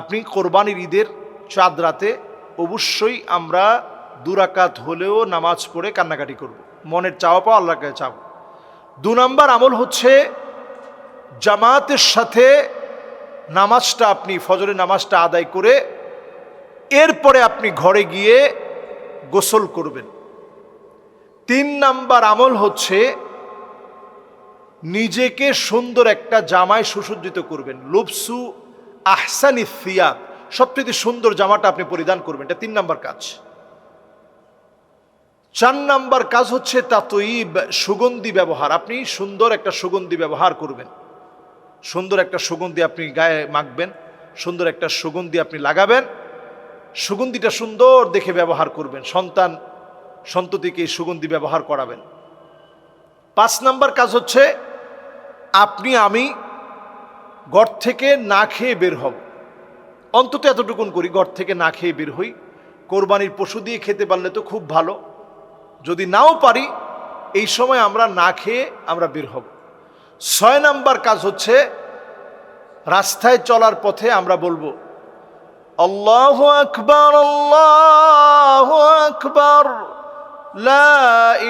আপনি কোরবানির ঈদের চাঁদ রাতে অবশ্যই আমরা 2 রাকাত হলেও নামাজ পড়ে কান্নাকাটি করব, মনের চাওয়া পাওয়া আল্লাহর কাছে চাও। 2 নম্বর আমল হচ্ছে জামাতের সাথে নামাজটা, আপনি ফজরের নামাজটা আদায় করে এরপরে আপনি ঘরে গিয়ে গোসল করবেন। 3 নম্বর আমল হচ্ছে নিজেকে সুন্দর একটা জামায় সুসজ্জিত করবেন। লুবসু আহসানি সিয়াব, সবচেয়ে সুন্দর জামাটা আপনি পরিধান করবেন, এটা 3 নম্বর কাজ। 4 নম্বর কাজ হচ্ছে তাতয়িব, সুগন্ধি ব্যবহার। আপনি সুন্দর একটা সুগন্ধি ব্যবহার করবেন, সুন্দর একটা সুগন্ধি আপনি গায়ে মাখবেন, সুন্দর একটা সুগন্ধি আপনি লাগাবেন, সুগন্ধিটা সুন্দর দেখে ব্যবহার করবেন, সন্ততিকে এই সুগন্ধি ব্যবহার করাবেন। 5 নম্বর কাজ হচ্ছে আমি ঘর থেকে না খেয়ে বের হব, অন্তত এতটুকুন করি, ঘর থেকে না খেয়ে বের হই। কোরবানির পশু দিয়ে খেতে পারলে তো খুব ভালো, যদি নাও পারি এই সময় আমরা না খেয়ে আমরা বের হব। 6 নম্বর কাজ হচ্ছে রাস্তায় চলার পথে আমরা বলবো আল্লাহু আকবার, আল্লাহু আকবার, লা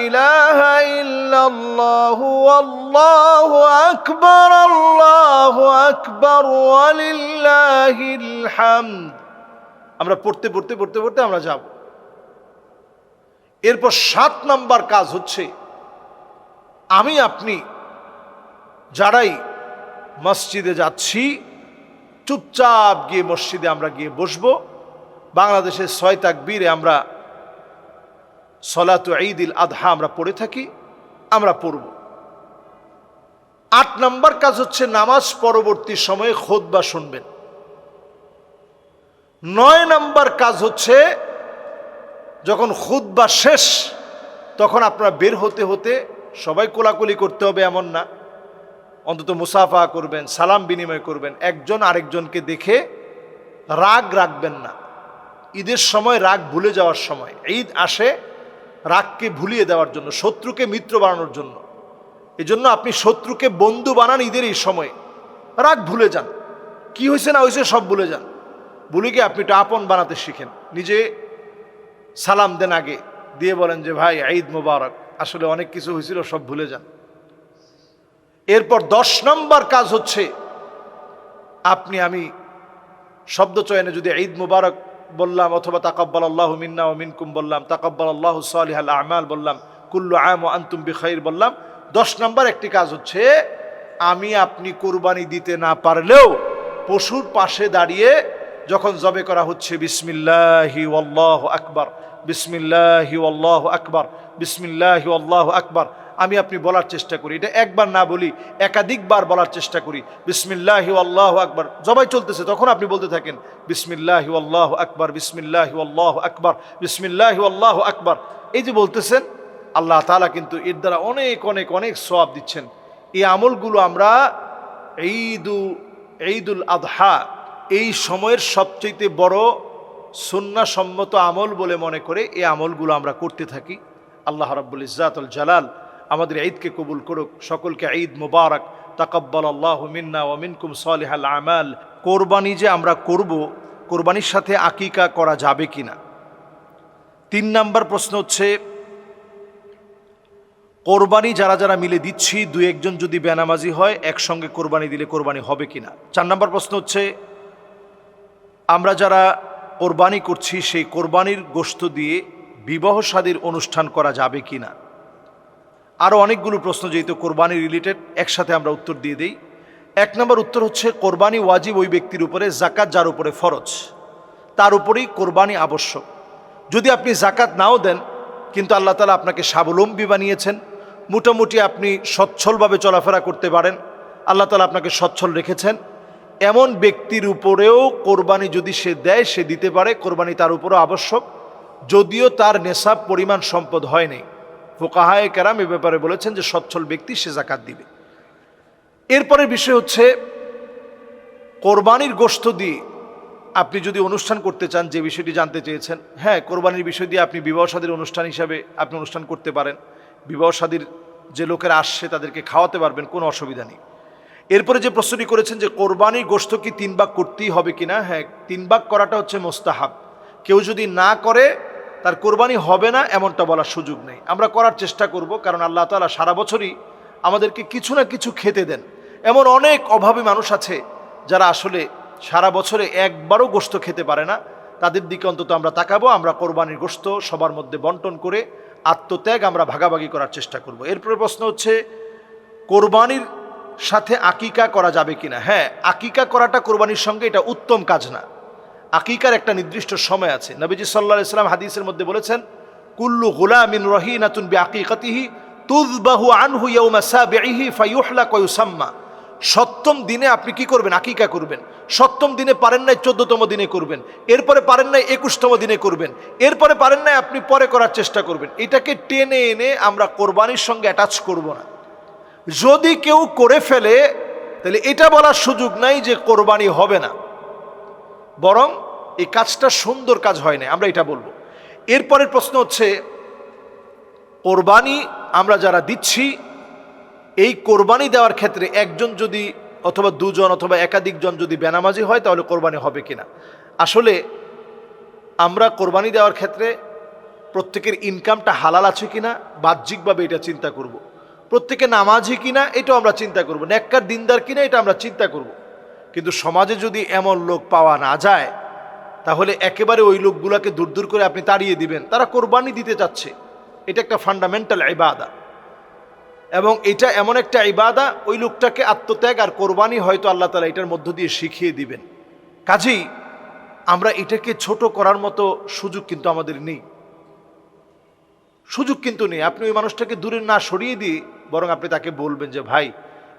ইলাহা ইল্লাল্লাহু, আল্লাহু আকবার, আল্লাহু আকবার, ওয়ালিল্লাহিল হামদ। আমরা পড়তে পড়তে পড়তে পড়তে আমরা যাব। এরপর 7 নম্বর কাজ হচ্ছে আপনি যারাই মসজিদে যাচ্ছি চুপচাপ গিয়ে মসজিদে আমরা গিয়ে বসবো। বাংলাদেশের 6 তাকবীরে আমরা সলাতু ঈদুল আযহা আমরা পড়ে থাকি, আমরা পড়ব। 8 নম্বর কাজ হচ্ছে নামাজ পরবর্তী সময়ে খুতবা শুনবেন। 9 নম্বর কাজ হচ্ছে যখন খুতবা শেষ তখন আপনারা বের হতে হতে, সবাই কোলাকুলি করতে হবে এমন না, অন্তত মুসাফা করবেন, সালাম বিনিময় করবেন, একজন আরেকজনকে দেখে রাগ রাখবেন না। ঈদের সময় রাগ ভুলে যাওয়ার সময়, ঈদ আসে রাগকে ভুলিয়ে দেওয়ার জন্য, শত্রুকে মিত্র বানানোর জন্য। এজন্য আপনি শত্রুকে বন্ধু বানান ঈদের এই সময়, রাগ ভুলে যান, কি হয়েছে না হয়েছে সব ভুলে যান, ভুলে গিয়ে আপনি এটা আপন বানাতে শিখেন। নিজে সালাম দেন, আগে দিয়ে বলেন যে ভাই ঈদ মোবারক, আসলে অনেক কিছু হয়েছিল সব ভুলে যান। এরপর 10 নম্বর কাজ হচ্ছে আমি শব্দ চয়নে যদি ঈদ মুবারক বললাম, অথবা তাকাব্বালাল্লাহু মিন্না ওয়া মিনকুম বললাম, তাকাব্বালাল্লাহু সালিহাল আমাল বললাম, কুল্লু আম ওয়া আনতুম বিখাইর বললাম, 10 নম্বর একটি কাজ হচ্ছে আপনি কুরবানি দিতে না পারলেও পশুর পাশে দাঁড়িয়ে যখন জবে করা হচ্ছে বিসমিল্লাহি ওয়াল্লাহু আকবার, বিসমিল্লাহি ওয়াল্লাহু আকবার, বিসমিল্লাহি ওয়াল্লাহু আকবার, আপনি বলার চেষ্টা করি। এটা একবার না বলি, একাধিকবার বলার চেষ্টা করি। বিসমিল্লাহি আল্লাহু আকবার, জবাই চলতেছে তখন আপনি বলতে থাকেন বিসমিল্লাহি আল্লাহু আকবার, বিসমিল্লাহি আল্লাহু আকবার, বিসমিল্লাহি আল্লাহু আকবার। এই যে বলতেছেন, আল্লাহ তাআলা কিন্তু এর দ্বারা অনেক অনেক অনেক সওয়াব দিচ্ছেন। এই আমলগুলো আমরা ঈদুল আযহা এই সময়ের সবচেয়ে বড় সুন্নাহসম্মত আমল বলে মনে করে এই আমলগুলো আমরা করতে থাকি। আল্লাহ রাব্বুল ইজ্জাতুল জালাল আমাদের ঈদকে কবুল করুক। সকলকে ঈদ মুবারক। তাকাব্বালাল্লাহু মিন্না ওয়া মিনকুম সালিহাল আমাল। কোরবানি যে আমরা করব, কোরবানির সাথে আকিকা করা যাবে কিনা? 3 নম্বর প্রশ্ন হচ্ছে কোরবানি যারা যারা মিলে দিচ্ছি, 2-1 জন যদি বেনামাজি হয় একসঙ্গে কোরবানি দিলে কোরবানি হবে কিনা? 4 নম্বর প্রশ্ন হচ্ছে আমরা যারা কোরবানি করছি সেই কোরবানির গোশত দিয়ে বিবাহ শাদীর অনুষ্ঠান করা যাবে কিনা? আরও অনেকগুলো প্রশ্ন যেহেতু কোরবানি রিলেটেড, একসাথে আমরা উত্তর দিয়ে দিই। 1 নম্বর উত্তর হচ্ছে কোরবানি ওয়াজিব ওই ব্যক্তির উপরে, যাকাত যার উপরে ফরজ তার উপরেই কোরবানি আবশ্যক। যদি আপনি যাকাত নাও দেন কিন্তু আল্লাহ তাআলা আপনাকে স্বাবলম্বী বানিয়েছেন, মোটামুটি আপনি সচ্ছলভাবে চলাফেরা করতে পারেন, আল্লাহ তাআলা আপনাকে সচ্ছল রেখেছেন, এমন ব্যক্তির উপরেও কোরবানি যদি সে দেয়, সে দিতে পারে, কোরবানি তার উপরেও আবশ্যক, যদিও তার নেশাব পরিমাণ সম্পদ হয়নি। ফুকাহায়ে কেরাম এ ব্যাপারে বলেছেন যে সচ্ছল ব্যক্তি সে যাকাত দিবে। এরপরের বিষয় হচ্ছে কোরবানির গোশত দিয়ে আপনি যদি অনুষ্ঠান করতে চান, যে বিষয়টি জানতে চেয়েছেন, হ্যাঁ, কোরবানির বিষয় দিয়ে আপনি বিবাহ শাদীর অনুষ্ঠান হিসাবে আপনি অনুষ্ঠান করতে পারেন। বিবাহ শাদীর যে লোকেরা আসছে তাদেরকে খাওয়াতে পারবেন, কোনো অসুবিধা নেই। এরপরে যে প্রশ্নটি করেছেন যে কোরবানির গোশত কি 3 ভাগ করতেই হবে কিনা, হ্যাঁ 3 ভাগ করাটা হচ্ছে মোস্তাহাব। কেউ যদি না করে তার কোরবানি হবে না এমনটা বলার সুযোগ নেই। আমরা করার চেষ্টা করব, কারণ আল্লাহ তাআলা সারা বছরই আমাদেরকে কিছু না কিছু খেতে দেন। এমন অনেক অভাবী মানুষ আছে যারা আসলে সারা বছরে একবারও গোশত খেতে পারে না, তাদের দিকে অন্তত আমরা তাকাবো। আমরা কোরবানির গোশত সবার মধ্যে বন্টন করে আত্মত্যাগ আমরা ভাগাভাগি করার চেষ্টা করব। এরপরে প্রশ্ন হচ্ছে কোরবানির সাথে আকিকা করা যাবে কিনা। হ্যাঁ, আকিকা করাটা কোরবানির সঙ্গে এটা উত্তম কাজ না। আকিকার একটা নির্দিষ্ট সময় আছে। নবীজি সাল্লাল্লাহু আলাইহি ওয়াসাল্লাম হাদিসের মধ্যে বলেছেন, কুল্লু গুলামিন রহিনাতুন বিআকিকাতিহি তুযবাহু আনহু ইয়াওমা সাবিহি ফায়ুহলাক ওয়া ইউসাম্মা। 7ম দিনে আপনি কি করবেন? আকিকা করবেন। 7ম দিনে পারেন নাই 14তম দিনে করবেন, এরপরে পারেন নাই 21তম দিনে করবেন, এরপরে পারেন নাই আপনি পরে করার চেষ্টা করবেন। এটাকে টেনে এনে আমরা কোরবানির সঙ্গে অ্যাটাচ করব না। যদি কেউ করে ফেলে তাহলে এটা বলার সুযোগ নাই যে কোরবানি হবে না, বরং এই কাজটা সুন্দর কাজ হয় না, আমরা এটা বলবো। এরপরের প্রশ্ন হচ্ছে কোরবানি আমরা যারা দিচ্ছি, এই কোরবানি দেওয়ার ক্ষেত্রে একজন যদি অথবা দুজন অথবা একাধিকজন যদি বেনামাজি হয় তাহলে কোরবানি হবে কিনা। আসলে আমরা কোরবানি দেওয়ার ক্ষেত্রে প্রত্যেকের ইনকামটা হালাল আছে কিনা বাহ্যিকভাবে এটা চিন্তা করব। প্রত্যেকে নামাজি কিনা এটাও আমরা চিন্তা করব, নেককার দিনদার কিনা এটা আমরা চিন্তা করব। কিন্তু সমাজে যদি এমন লোক পাওয়া না যায় তাহলে একেবারে ওই লোকগুলোকে দূর দূর করে আপনি তাড়িয়ে দিবেন। তারা কোরবানি দিতে চাচ্ছে, এটা একটা ফান্ডামেন্টাল ইবাদা, এবং এটা এমন একটা ইবাদা ওই লোকটাকে আত্মত্যাগ আর কোরবানি হয়তো আল্লাহ তাআলা এটার মধ্য দিয়ে শিখিয়ে দিবেন। কাজেই আমরা এটাকে ছোট করার মতো সুযোগ কিন্তু আমাদের নেই, সুযোগ কিন্তু নেই। আপনি ওই মানুষটাকে দূরে না সরিয়ে দিয়ে বরং আপনি তাকে বলবেন যে ভাই,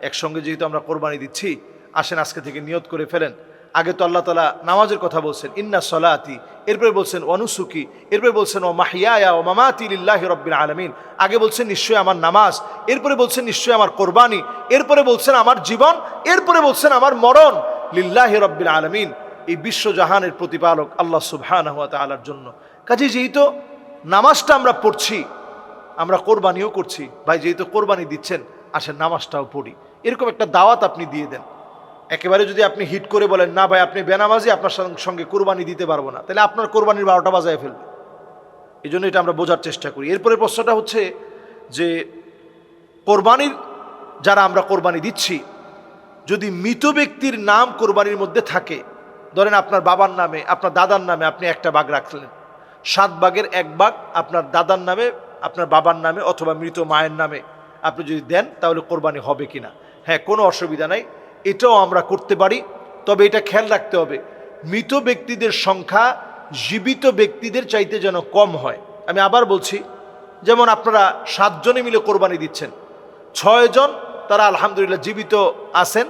একসঙ্গে যেহেতু আমরা কোরবানি দিচ্ছি, আসেন আজকে থেকে নিয়ত করে ফেলেন। আগে তো আল্লাহ তাআলা নামাজের কথা বলছেন, ইন্না সলাতি, এরপরে বলছেন অনুসুকি, এরপরে বলছেন ও মাহিয়ায়া ও মামাতি লিল্লাহি রাব্বিল আলামিন। আগে বলছেন নিশ্চয়ই আমার নামাজ, এরপরে বলছেন নিশ্চয়ই আমার কোরবানি, এরপরে বলছেন আমার জীবন, এরপরে বলছেন আমার মরণ লিল্লাহি রাব্বিল আলামিন, এই বিশ্বজাহানের প্রতিপালক আল্লাহ সুবহানাহু ওয়া তাআলার জন্য। কাজে যেহেতু নামাজটা আমরা পড়ছি, আমরা কোরবানিও করছি। ভাই যেহেতু কোরবানি দিচ্ছেন, আসেন নামাজটাও পড়ি, এরকম একটা দাওয়াত আপনি দিয়ে দেন। একেবারে যদি আপনি হিট করে বলেন না ভাই আপনি বেনামাজি, আপনার সঙ্গে কোরবানি দিতে পারবো না, তাহলে আপনার কোরবানির 12টা বাজায় ফেলবে। এই জন্য এটা আমরা বোঝার চেষ্টা করি। এরপরে প্রশ্নটা হচ্ছে যে কোরবানির যারা আমরা কোরবানি দিচ্ছি, যদি মৃত ব্যক্তির নাম কোরবানির মধ্যে থাকে, ধরেন আপনার বাবার নামে আপনার দাদার নামে আপনি একটা ভাগ রাখলেন, 7 ভাগের 1 ভাগ আপনার দাদার নামে আপনার বাবার নামে অথবা মৃত মায়ের নামে আপনি যদি দেন তাহলে কোরবানি হবে কিনা। হ্যাঁ, কোনো অসুবিধা নাই, এটাও আমরা করতে পারি। তবে এটা খেয়াল রাখতে হবে মৃত ব্যক্তিদের সংখ্যা জীবিত ব্যক্তিদের চাইতে যেন কম হয়। আমি আবার বলছি, যেমন আপনারা 7 জনে মিলে কোরবানি দিচ্ছেন, 6 জন তারা আলহামদুলিল্লাহ জীবিত আছেন,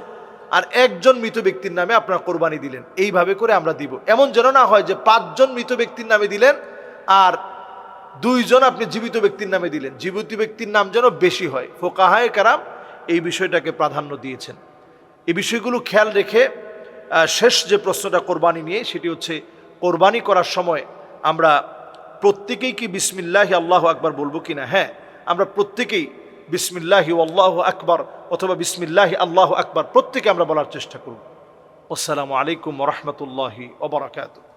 আর 1 জন মৃত ব্যক্তির নামে আপনারা কোরবানি দিলেন। এইভাবে করে আমরা দিব। এমন যেন না হয় যে 5 জন মৃত ব্যক্তির নামে দিলেন আর 2 জন আপনি জীবিত ব্যক্তির নামে দিলেন। জীবিত ব্যক্তির নাম যেন বেশি হয়। ফোকাহায়ে কেরাম এই বিষয়টাকে প্রাধান্য দিয়েছেন। এই বিষয়গুলো খেয়াল রেখে শেষ যে প্রশ্নটা কোরবানি নিয়ে, সেটি হচ্ছে কোরবানি করার সময় আমরা প্রত্যেকেই কি বিসমিল্লাহি আল্লাহু আকবার বলবো কিনা। হ্যাঁ, আমরা প্রত্যেকেই বিসমিল্লাহি আল্লাহু আকবার অথবা বিসমিল্লাহি আল্লাহু আকবার প্রত্যেকে আমরা বলার চেষ্টা করব। আসসালামু আলাইকুম ওয়া রাহমাতুল্লাহি ওয়া বারাকাতুহু।